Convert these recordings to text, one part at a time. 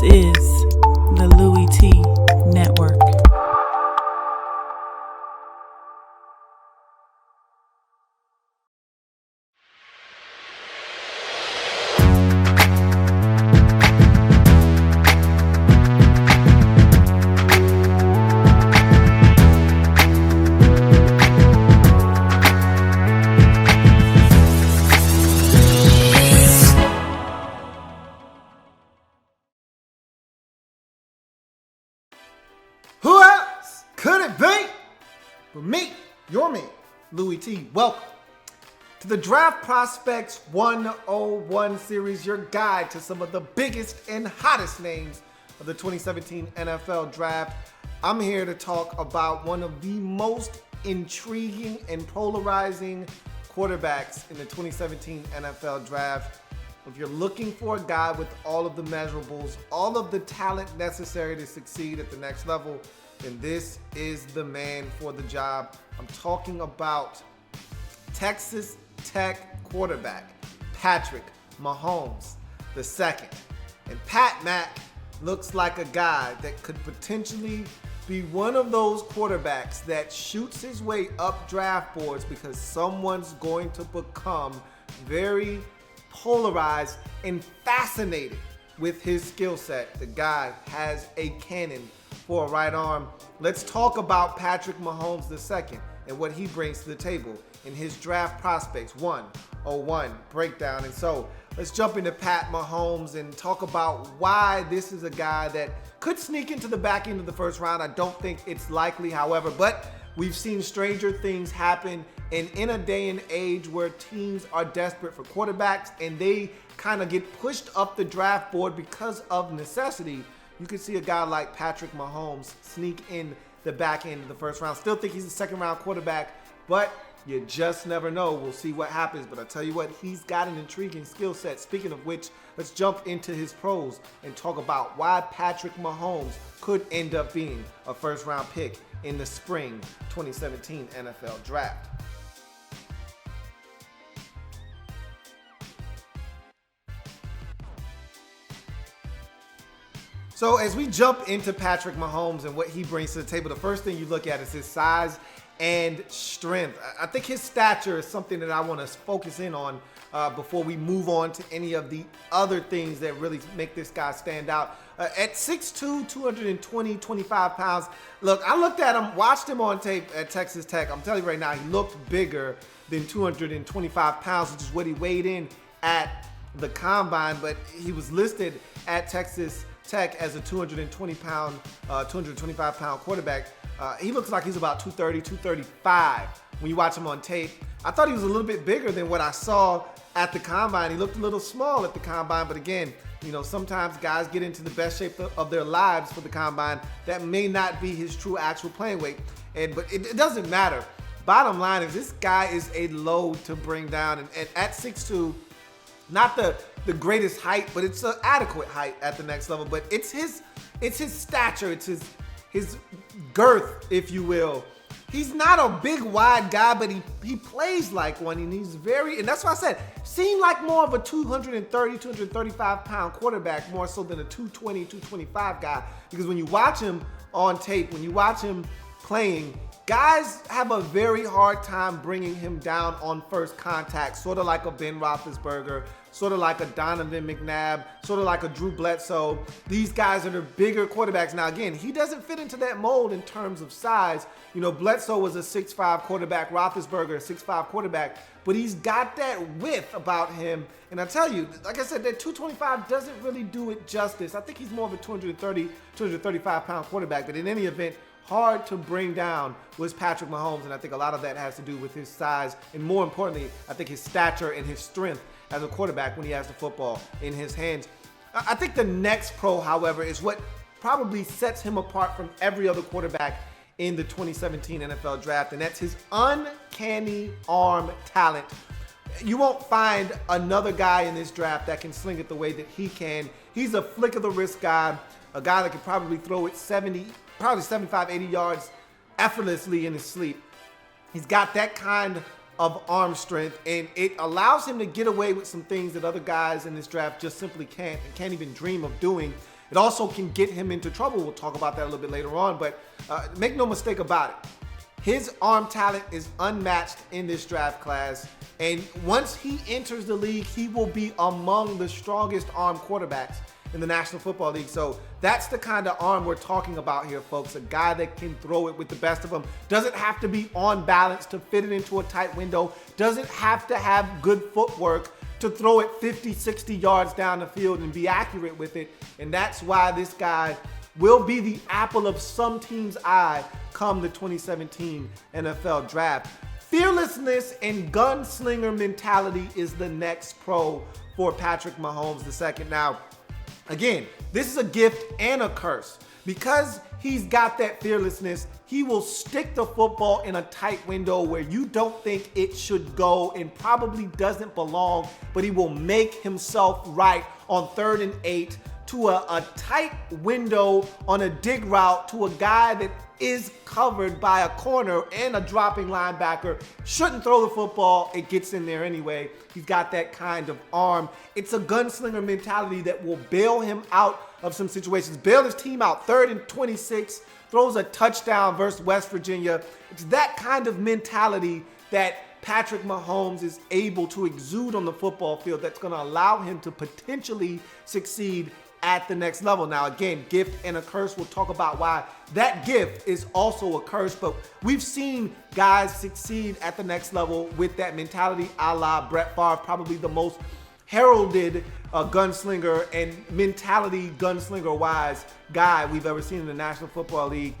is the Louie Tee Network. Who else could it be but me, your man, Louie Tee? Welcome to the Draft Prospects 101 series, your guide to some of the biggest and hottest names of the 2017 NFL Draft. I'm here to talk about one of the most intriguing and polarizing quarterbacks in the 2017 NFL Draft. If you're looking for a guy with all of the measurables, all of the talent necessary to succeed at the next level, then this is the man for the job. I'm talking about Texas Tech quarterback Patrick Mahomes II. And Pat Mac looks like a guy that could potentially be one of those quarterbacks that shoots his way up draft boards because someone's going to become very polarized and fascinated with his skill set. The guy has a cannon for a right arm. Let's talk about Patrick Mahomes II and what he brings to the table in his Draft Prospects 101 breakdown. And so let's jump into Pat Mahomes and talk about why this is a guy that could sneak into the back end of the first round. I don't think it's likely, however, but we've seen stranger things happen. And in a day and age where teams are desperate for quarterbacks and they kind of get pushed up the draft board because of necessity, you could see a guy like Patrick Mahomes sneak in the back end of the first round. Still think he's a second round quarterback, but you just never know. We'll see what happens. But I tell you what, he's got an intriguing skill set. Speaking of which, let's jump into his pros and talk about why Patrick Mahomes could end up being a first round pick in the spring 2017 NFL Draft. So as we jump into Patrick Mahomes and what he brings to the table, the first thing you look at is his size and strength. I think his stature is something that I want to focus in on before we move on to any of the other things that really make this guy stand out. At 6'2", 220, 25 pounds. Look, I looked at him, watched him on tape at Texas Tech. I'm telling you right now, he looked bigger than 225 pounds, which is what he weighed in at the combine, but he was listed at Texas Tech as a 225 pound quarterback. He looks like he's about 230, 235 when you watch him on tape. I thought he was a little bit bigger than what I saw at the combine. He looked a little small at the combine, but again, you know, sometimes guys get into the best shape of their lives for the combine. That may not be his true actual playing weight, but it doesn't matter. Bottom line is this guy is a load to bring down, and at 6'2", not the greatest height, but it's an adequate height at the next level. But it's his stature, it's his girth, if you will. He's not a big, wide guy, but he plays like one, and he's and that's why I said, seemed like more of a 230, 235 pound quarterback, more so than a 220, 225 guy. Because when you watch him on tape, when you watch him playing, guys have a very hard time bringing him down on first contact, sort of like a Ben Roethlisberger, sort of like a Donovan McNabb, sort of like a Drew Bledsoe. These guys are the bigger quarterbacks. Now, again, he doesn't fit into that mold in terms of size. You know, Bledsoe was a 6'5 quarterback, Roethlisberger a 6'5 quarterback, but he's got that width about him. And I tell you, like I said, that 225 doesn't really do it justice. I think he's more of a 230, 235 pound quarterback, but in any event, hard to bring down was Patrick Mahomes, and I think a lot of that has to do with his size, and more importantly, I think his stature and his strength as a quarterback when he has the football in his hands. I think the next pro, however, is what probably sets him apart from every other quarterback in the 2017 NFL Draft, and that's his uncanny arm talent. You won't find another guy in this draft that can sling it the way that he can. He's a flick of the wrist guy, a guy that can probably throw it 75, 80 yards effortlessly in his sleep. He's got that kind of arm strength, and it allows him to get away with some things that other guys in this draft just simply can't even dream of doing. It also can get him into trouble. We'll talk about that a little bit later on, but make no mistake about it. His arm talent is unmatched in this draft class, and once he enters the league, he will be among the strongest arm quarterbacks in the National Football League. So that's the kind of arm we're talking about here, folks. A guy that can throw it with the best of them. Doesn't have to be on balance to fit it into a tight window. Doesn't have to have good footwork to throw it 50, 60 yards down the field and be accurate with it. And that's why this guy will be the apple of some team's eye come the 2017 NFL Draft. Fearlessness and gunslinger mentality is the next pro for Patrick Mahomes II. Now, again, this is a gift and a curse. Because he's got that fearlessness, he will stick the football in a tight window where you don't think it should go and probably doesn't belong, but he will make himself right on 3rd and 8 to a tight window on a dig route to a guy that is covered by a corner and a dropping linebacker. Shouldn't throw the football. It gets in there anyway. He's got that kind of arm. It's a gunslinger mentality that will bail him out of some situations. Bail his team out 3rd and 26, throws a touchdown versus West Virginia. It's that kind of mentality that Patrick Mahomes is able to exude on the football field that's going to allow him to potentially succeed at the next level. Now, again, gift and a curse. We'll talk about why that gift is also a curse, but we've seen guys succeed at the next level with that mentality, a la Brett Favre, probably the most heralded gunslinger and mentality gunslinger-wise guy we've ever seen in the National Football League.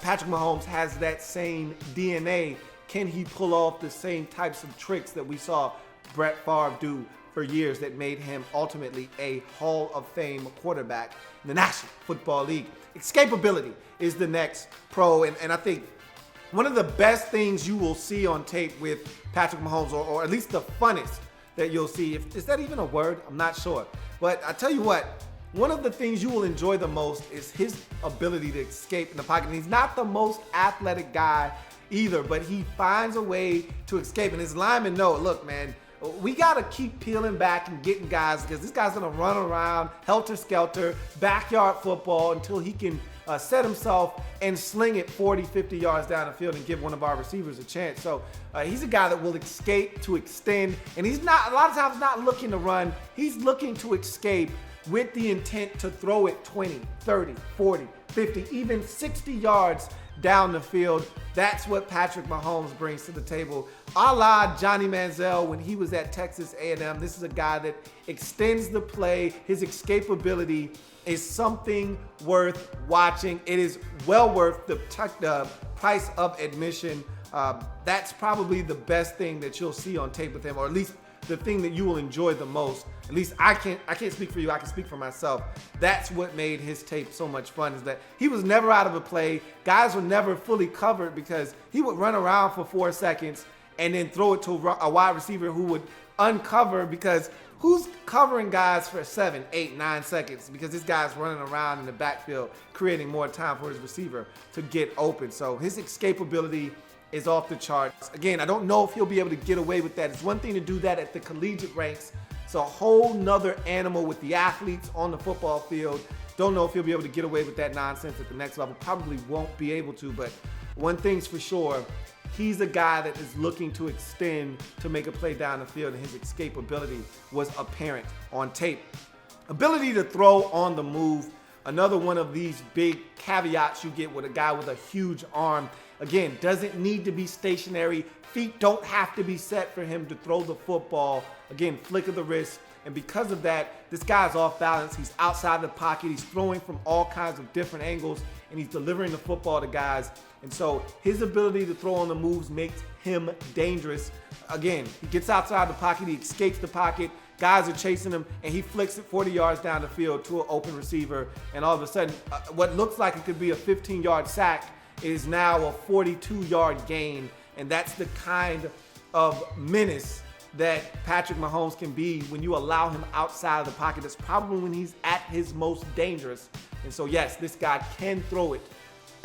Patrick Mahomes has that same DNA. Can he pull off the same types of tricks that we saw Brett Favre do for years that made him ultimately a Hall of Fame quarterback in the National Football League? Escapability is the next pro, and I think one of the best things you will see on tape with Patrick Mahomes, or at least the funnest that you'll see, is that even a word? I'm not sure. But I tell you what, one of the things you will enjoy the most is his ability to escape in the pocket. And he's not the most athletic guy either, but he finds a way to escape. And his linemen know, look, man, we got to keep peeling back and getting guys, because this guy's going to run around helter-skelter, backyard football until he can set himself and sling it 40, 50 yards down the field and give one of our receivers a chance. So he's a guy that will escape to extend, and he's not, a lot of times, not looking to run. He's looking to escape with the intent to throw it 20, 30, 40, 50, even 60 yards down the field. That's what Patrick Mahomes brings to the table. A la Johnny Manziel when he was at Texas A&M. This is a guy that extends the play. His escapability is something worth watching. It is well worth the price of admission. That's probably the best thing that you'll see on tape with him, or at least the thing that you will enjoy the most. At least I can't speak for you, I can speak for myself. That's what made his tape so much fun, is that he was never out of a play. Guys were never fully covered because he would run around for 4 seconds and then throw it to a wide receiver who would uncover, because who's covering guys for 7, 8, 9 seconds? Because this guy's running around in the backfield, creating more time for his receiver to get open. So his escapability is off the charts. Again, I don't know if he'll be able to get away with that. It's one thing to do that at the collegiate ranks. It's a whole nother animal with the athletes on the football field. Don't know if he'll be able to get away with that nonsense at the next level. Probably won't be able to, but one thing's for sure, he's a guy that is looking to extend to make a play down the field, and his escapability was apparent on tape. Ability to throw on the move, another one of these big caveats you get with a guy with a huge arm. Again, doesn't need to be stationary. Feet don't have to be set for him to throw the football. Again, flick of the wrist. And because of that, this guy's off balance. He's outside the pocket. He's throwing from all kinds of different angles, and he's delivering the football to guys. And so his ability to throw on the moves makes him dangerous. Again, he gets outside the pocket. He escapes the pocket. Guys are chasing him, and he flicks it 40 yards down the field to an open receiver. And all of a sudden, what looks like it could be a 15-yard sack is now a 42-yard gain. And that's the kind of menace that Patrick Mahomes can be when you allow him outside of the pocket. That's probably when he's at his most dangerous. And so, yes, this guy can throw it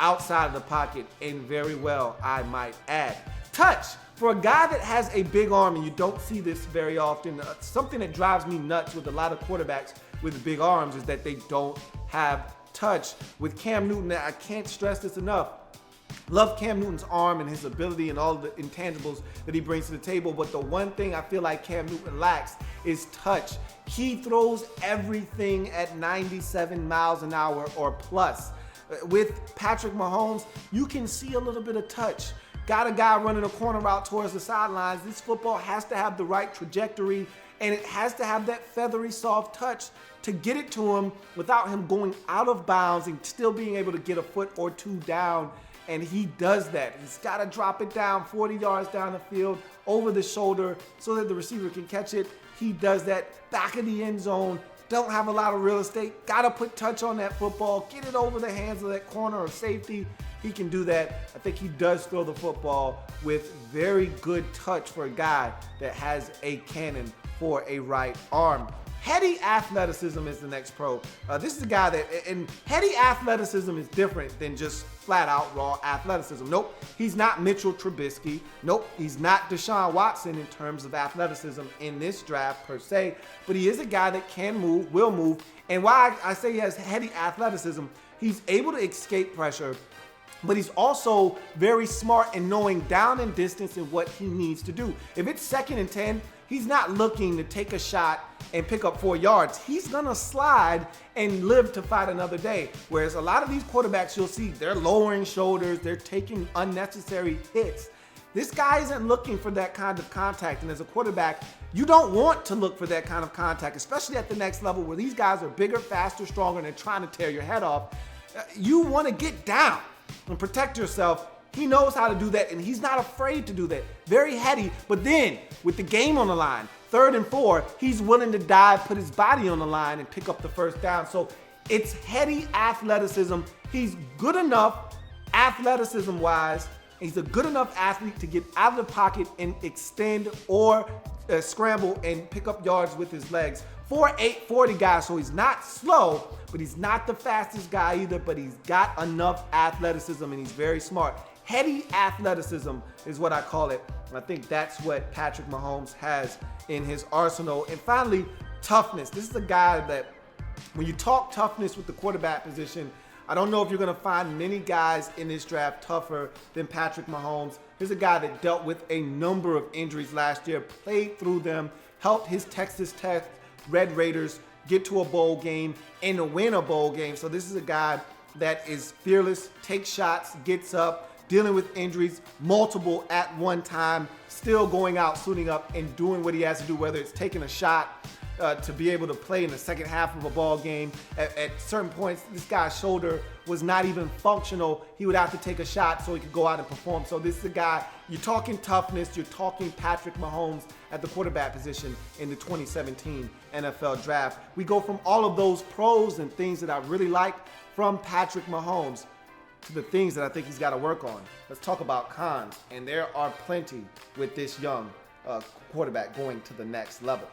outside of the pocket, and very well, I might add. Touch. For a guy that has a big arm, and you don't see this very often, something that drives me nuts with a lot of quarterbacks, with big arms is that they don't have touch. With Cam Newton, I can't stress this enough. Love Cam Newton's arm and his ability and all the intangibles that he brings to the table, but the one thing I feel like Cam Newton lacks is touch. He throws everything at 97 miles an hour or plus. With Patrick Mahomes, you can see a little bit of touch. Got a guy running a corner route towards the sidelines. This football has to have the right trajectory, and it has to have that feathery, soft touch to get it to him without him going out of bounds and still being able to get a foot or two down. And he does that. He's got to drop it down 40 yards down the field over the shoulder so that the receiver can catch it. He does that back of the end zone. Don't have a lot of real estate. Got to put touch on that football. Get it over the hands of that corner or safety. He can do that. I think he does throw the football with very good touch for a guy that has a cannon for a right arm. Heady athleticism is the next pro. This is a guy that, and heady athleticism is different than just flat out raw athleticism. Nope, he's not Mitchell Trubisky. Nope, he's not Deshaun Watson in terms of athleticism in this draft per se, but he is a guy that can move, will move, and why I say he has heady athleticism, he's able to escape pressure, but he's also very smart in knowing down and distance and what he needs to do. If it's 2nd and 10, he's not looking to take a shot and pick up 4 yards. He's gonna slide and live to fight another day. Whereas a lot of these quarterbacks you'll see, they're lowering shoulders, they're taking unnecessary hits. This guy isn't looking for that kind of contact, and as a quarterback, you don't want to look for that kind of contact, especially at the next level where these guys are bigger, faster, stronger, and they're trying to tear your head off. You wanna get down and protect yourself. He knows how to do that, and he's not afraid to do that. Very heady, but then with the game on the line, 3rd and 4, he's willing to dive, put his body on the line, and pick up the first down. So it's heady athleticism. He's good 'nough athleticism-wise. He's a good enough athlete to get out of the pocket and extend or scramble and pick up yards with his legs. 4'8", 40 guy, so he's not slow, but he's not the fastest guy either, but he's got enough athleticism and he's very smart. Heady athleticism is what I call it. I think that's what Patrick Mahomes has in his arsenal. And finally, toughness. This is a guy that when you talk toughness with the quarterback position, I don't know if you're going to find many guys in this draft tougher than Patrick Mahomes. Here's a guy that dealt with a number of injuries last year, played through them, helped his Texas Tech Red Raiders get to a bowl game and to win a bowl game. So this is a guy that is fearless, takes shots, gets up, dealing with injuries, multiple at one time, still going out, suiting up, and doing what he has to do, whether it's taking a shot to be able to play in the second half of a ball game. At certain points, this guy's shoulder was not even functional. He would have to take a shot so he could go out and perform. So this is a guy, you're talking toughness, you're talking Patrick Mahomes at the quarterback position in the 2017 NFL Draft. We go from all of those pros and things that I really like from Patrick Mahomes to the things that I think he's got to work on. Let's talk about cons, and there are plenty with this young quarterback going to the next level.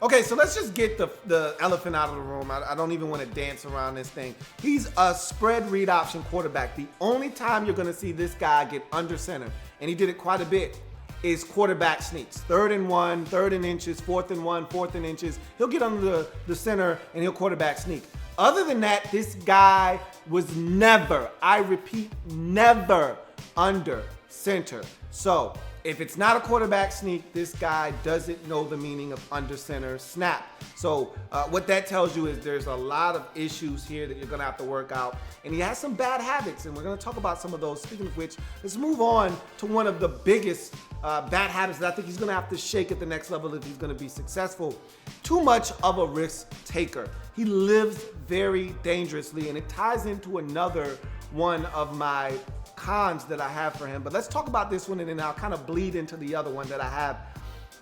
Okay, so let's just get the elephant out of the room. I don't even want to dance around this thing. He's a spread read option quarterback. The only time you're going to see this guy get under center, and he did it quite a bit, is quarterback sneaks. 3rd and 1, 3rd and inches, 4th and 1, 4th and inches. He'll get under the center and he'll quarterback sneak. Other than that, this guy was never, I repeat, never under center. So if it's not a quarterback sneak, this guy doesn't know the meaning of under center snap. So what that tells you is there's a lot of issues here that you're gonna have to work out. And he has some bad habits, and we're gonna talk about some of those. Speaking of which, let's move on to one of the biggest bad habits that I think he's gonna have to shake at the next level if he's gonna be successful. Too much of a risk taker. He lives very dangerously, and it ties into another one of my cons that I have for him. But let's talk about this one, and then I'll kind of bleed into the other one that I have.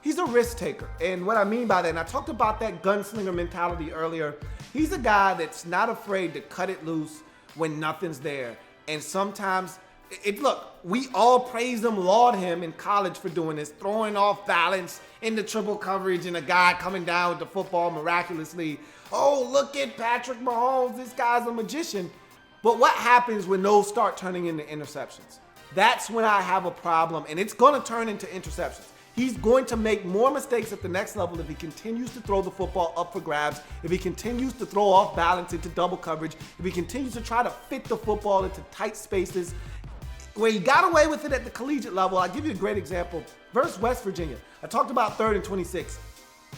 He's a risk taker. And what I mean by that, and I talked about that gunslinger mentality earlier, he's a guy that's not afraid to cut it loose when nothing's there. And sometimes, look, we all praise him, laud him in college for doing this, throwing off balance into triple coverage and a guy coming down with the football miraculously. Oh, look at Patrick Mahomes, this guy's a magician. But what happens when those start turning into interceptions? that's when I have a problem, and it's going to turn into interceptions. He's going to make more mistakes at the next level if he continues to throw the football up for grabs, if he continues to throw off balance into double coverage, if he continues to try to fit the football into tight spaces. Where he got away with it at the collegiate level, I'll give you a great example. Versus West Virginia. I talked about 3rd and 26.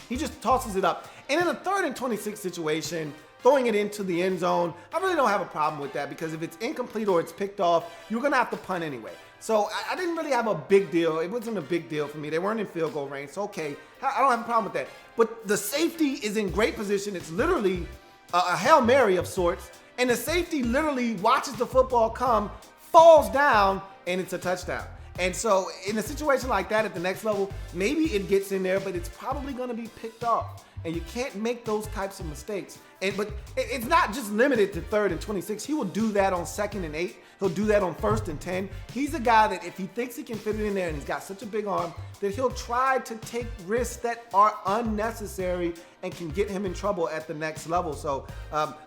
He just tosses it up. And in a 3rd and 26 situation, throwing it into the end zone, I really don't have a problem with that because if it's incomplete or it's picked off, you're going to have to punt anyway. So I didn't really have a big deal. It wasn't a big deal for me. They weren't in field goal range. So, okay, I don't have a problem with that. But the safety is in great position. It's literally a Hail Mary of sorts. And the safety literally watches the football come, falls down, and it's a touchdown. And so in a situation like that at the next level, maybe it gets in there, but it's probably going to be picked off. And you can't make those types of mistakes. But it's not just limited to 3rd and 26. He will do that on 2nd and 8. He'll do that on 1st and 10. He's a guy that if he thinks he can fit it in there and he's got such a big arm, that he'll try to take risks that are unnecessary and can get him in trouble at the next level. So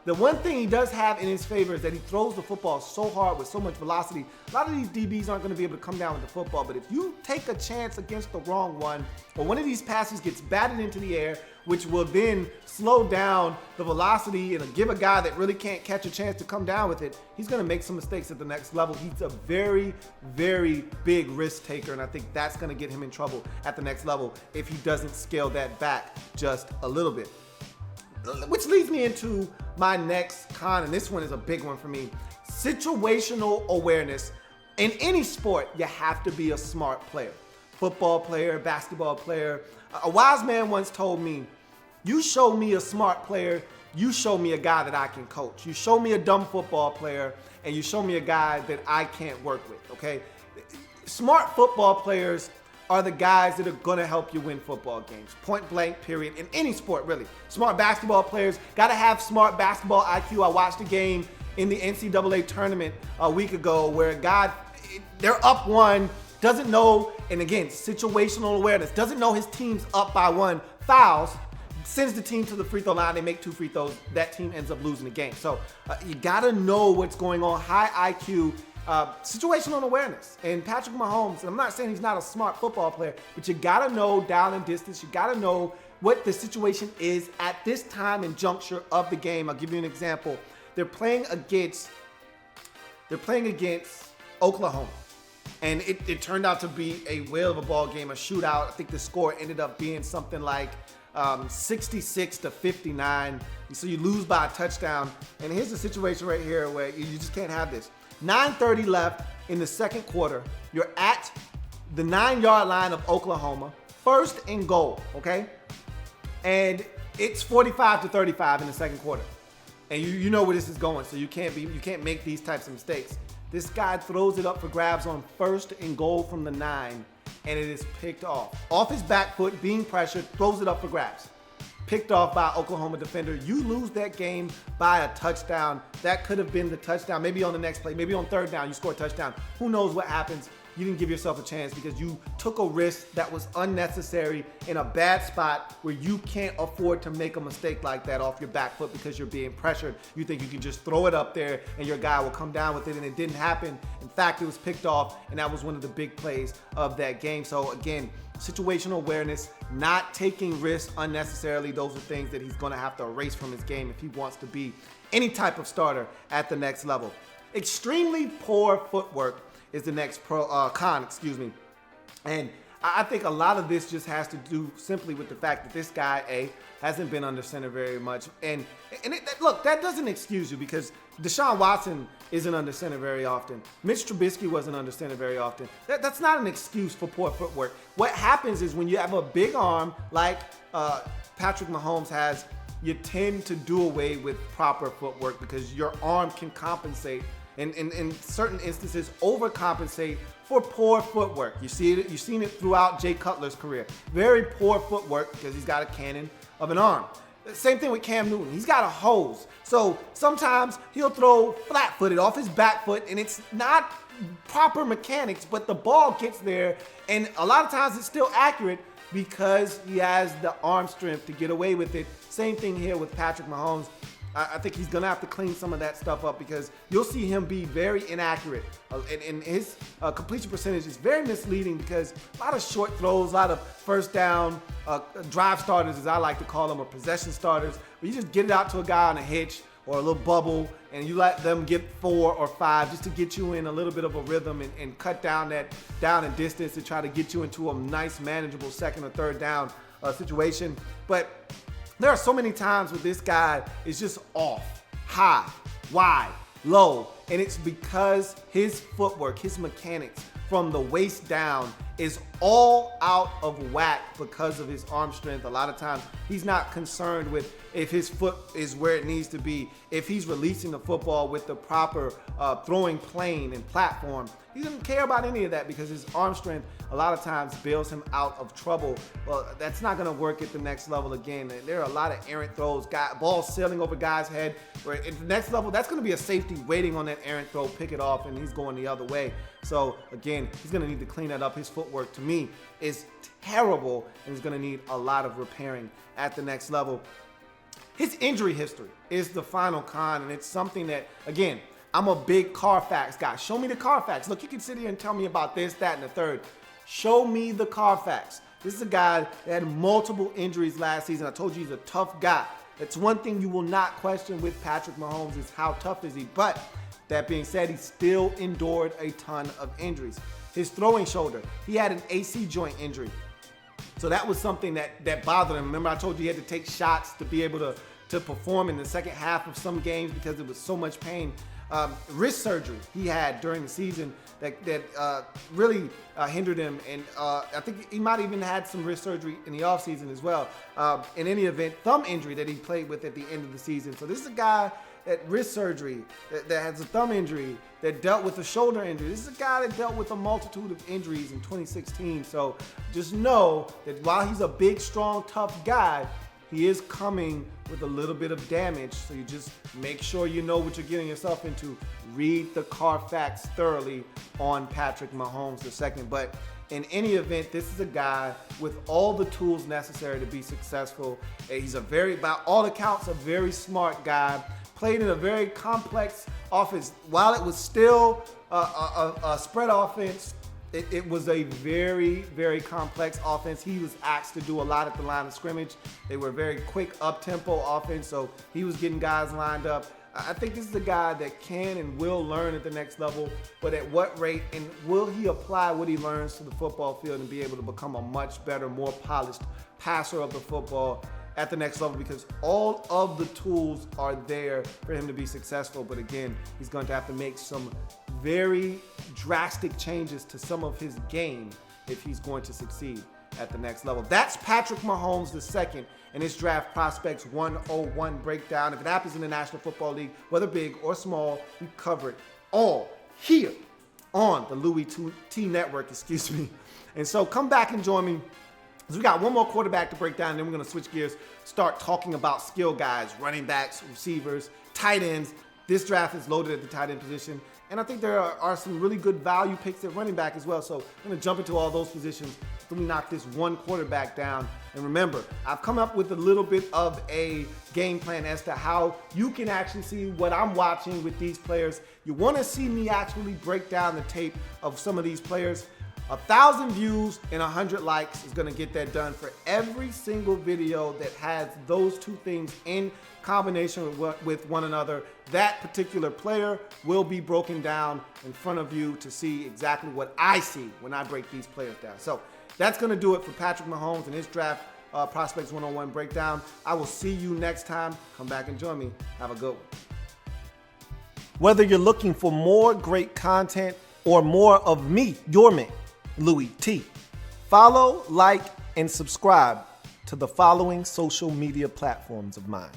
the one thing he does have in his favor is that he throws the football so hard with so much velocity. A lot of these DBs aren't going to be able to come down with the football, but if you take a chance against the wrong one, or one of these passes gets batted into the air, which will then slow down the velocity and give a guy that really can't catch a chance to come down with it, he's going to make some mistakes at the next level. He's a very, very big risk taker, and I think that's going to get him in trouble at the next level if he doesn't scale that back just a little bit. Which leads me into my next con, and this one is a big one for me. Situational awareness. In any sport, you have to be a smart player. Football player, basketball player. A wise man once told me, you show me a smart player, you show me a guy that I can coach. You show me a dumb football player, and you show me a guy that I can't work with, okay? Smart football players are the guys that are going to help you win football games. Point blank, period, in any sport, really. Smart basketball players got to have smart basketball IQ. I watched a game in the NCAA tournament a week ago where a guy, they're up 1, doesn't know, and again, situational awareness, doesn't know his team's up by 1, fouls, sends the team to the free throw line, they make 2 free throws, that team ends up losing the game. So you gotta know what's going on, high IQ, situational awareness. And Patrick Mahomes, and I'm not saying he's not a smart football player, but you gotta know down and distance, you gotta know what the situation is at this time and juncture of the game. I'll give you an example. They're playing against Oklahoma. And it turned out to be a whale of a ball game, a shootout. I think the score ended up being something like 66-59. So you lose by a touchdown. And here's the situation right here where you just can't have this. 9:30 left in the second quarter. You're at the 9-yard line of Oklahoma. 1st and goal, okay? And it's 45-35 in the second quarter. And you know where this is going, so you can't make these types of mistakes. This guy throws it up for grabs on 1st and goal from the 9, and it is picked off. Off his back foot, being pressured, throws it up for grabs. Picked off by Oklahoma defender. You lose that game by a touchdown. That could have been the touchdown. Maybe on the next play, maybe on 3rd down, you score a touchdown. Who knows what happens? You didn't give yourself a chance because you took a risk that was unnecessary in a bad spot where you can't afford to make a mistake like that off your back foot because you're being pressured. You think you can just throw it up there and your guy will come down with it, and it didn't happen. In fact, it was picked off, and that was one of the big plays of that game. So again, situational awareness, not taking risks unnecessarily. Those are things that he's going to have to erase from his game if he wants to be any type of starter at the next level. Extremely poor footwork is the next con. And I think a lot of this just has to do simply with the fact that this guy, hasn't been under center very much. And look, that doesn't excuse you because Deshaun Watson isn't under center very often. Mitch Trubisky wasn't under center very often. That's not an excuse for poor footwork. What happens is when you have a big arm like Patrick Mahomes has, you tend to do away with proper footwork because your arm can compensate and in certain instances overcompensate for poor footwork. You've seen it throughout Jay Cutler's career. Very poor footwork because he's got a cannon of an arm. Same thing with Cam Newton. He's got a hose. So sometimes he'll throw flat-footed off his back foot and it's not proper mechanics, but the ball gets there and a lot of times it's still accurate because he has the arm strength to get away with it. Same thing here with Patrick Mahomes. I think he's going to have to clean some of that stuff up because you'll see him be very inaccurate. And his completion percentage is very misleading because a lot of short throws, a lot of first down drive starters, as I like to call them, or possession starters, where you just get it out to a guy on a hitch or a little bubble, and you let them get 4 or 5 just to get you in a little bit of a rhythm and cut down that down and distance to try to get you into a nice, manageable second or third down situation. But there are so many times where this guy is just off, high, wide, low, and it's because his footwork, his mechanics from the waist down is all out of whack because of his arm strength. A lot of times he's not concerned with if his foot is where it needs to be, if he's releasing the football with the proper throwing plane and platform. He doesn't care about any of that because his arm strength a lot of times bails him out of trouble. Well, that's not going to work at the next level again. There are a lot of errant throws, balls sailing over guys' head. Where at the next level, that's going to be a safety waiting on that errant throw, pick it off, and he's going the other way. So again, he's going to need to clean that up. His footwork, to me, is terrible, and he's going to need a lot of repairing at the next level. His injury history is the final con, and it's something that, again, I'm a big Carfax guy. Show me the Carfax. Look, you can sit here and tell me about this, that, and the third. Show me the Carfax. This is a guy that had multiple injuries last season. I told you he's a tough guy. That's one thing you will not question with Patrick Mahomes is how tough is he. But that being said, he still endured a ton of injuries. His throwing shoulder, he had an AC joint injury. So that was something that bothered him. Remember, I told you he had to take shots to be able to perform in the second half of some games because it was so much pain. Wrist surgery he had during the season that really hindered him, and I think he might even had some wrist surgery in the offseason as well. In any event, thumb injury that he played with at the end of the season. So this is a guy that wrist surgery, that has a thumb injury, that dealt with a shoulder injury. This is a guy that dealt with a multitude of injuries in 2016. So just know that while he's a big, strong, tough guy, he is coming with a little bit of damage, so you just make sure you know what you're getting yourself into. Read the Carfax thoroughly on Patrick Mahomes II. But in any event, this is a guy with all the tools necessary to be successful. He's by all accounts, a very smart guy. Played in a very complex offense. While it was still a spread offense, it was a very, very complex offense. He was asked to do a lot at the line of scrimmage. They were very quick, up-tempo offense, so he was getting guys lined up. I think this is a guy that can and will learn at the next level, but at what rate, and will he apply what he learns to the football field and be able to become a much better, more polished passer of the football at the next level, because all of the tools are there for him to be successful. But again, he's going to have to make some very drastic changes to some of his game if he's going to succeed at the next level. That's Patrick Mahomes II and his draft prospects 101 breakdown. If it happens in the National Football League, whether big or small, we cover it all here on the Louie Tee Network, And so come back and join me, because we got one more quarterback to break down, and then we're going to switch gears, start talking about skill guys, running backs, receivers, tight ends. This draft is loaded at the tight end position, and I think there are some really good value picks at running back as well. So I'm going to jump into all those positions after we knock this one quarterback down. And remember, I've come up with a little bit of a game plan as to how you can actually see what I'm watching with these players. You want to see me actually break down the tape of some of these players. 1,000 views and 100 likes is going to get that done for every single video that has those two things in combination with one another. That particular player will be broken down in front of you to see exactly what I see when I break these players down. So that's going to do it for Patrick Mahomes and his draft prospects 101 breakdown. I will see you next time. Come back and join me. Have a good one. Whether you're looking for more great content or more of me, your man, Louie Tee. Follow, like, and subscribe to the following social media platforms of mine.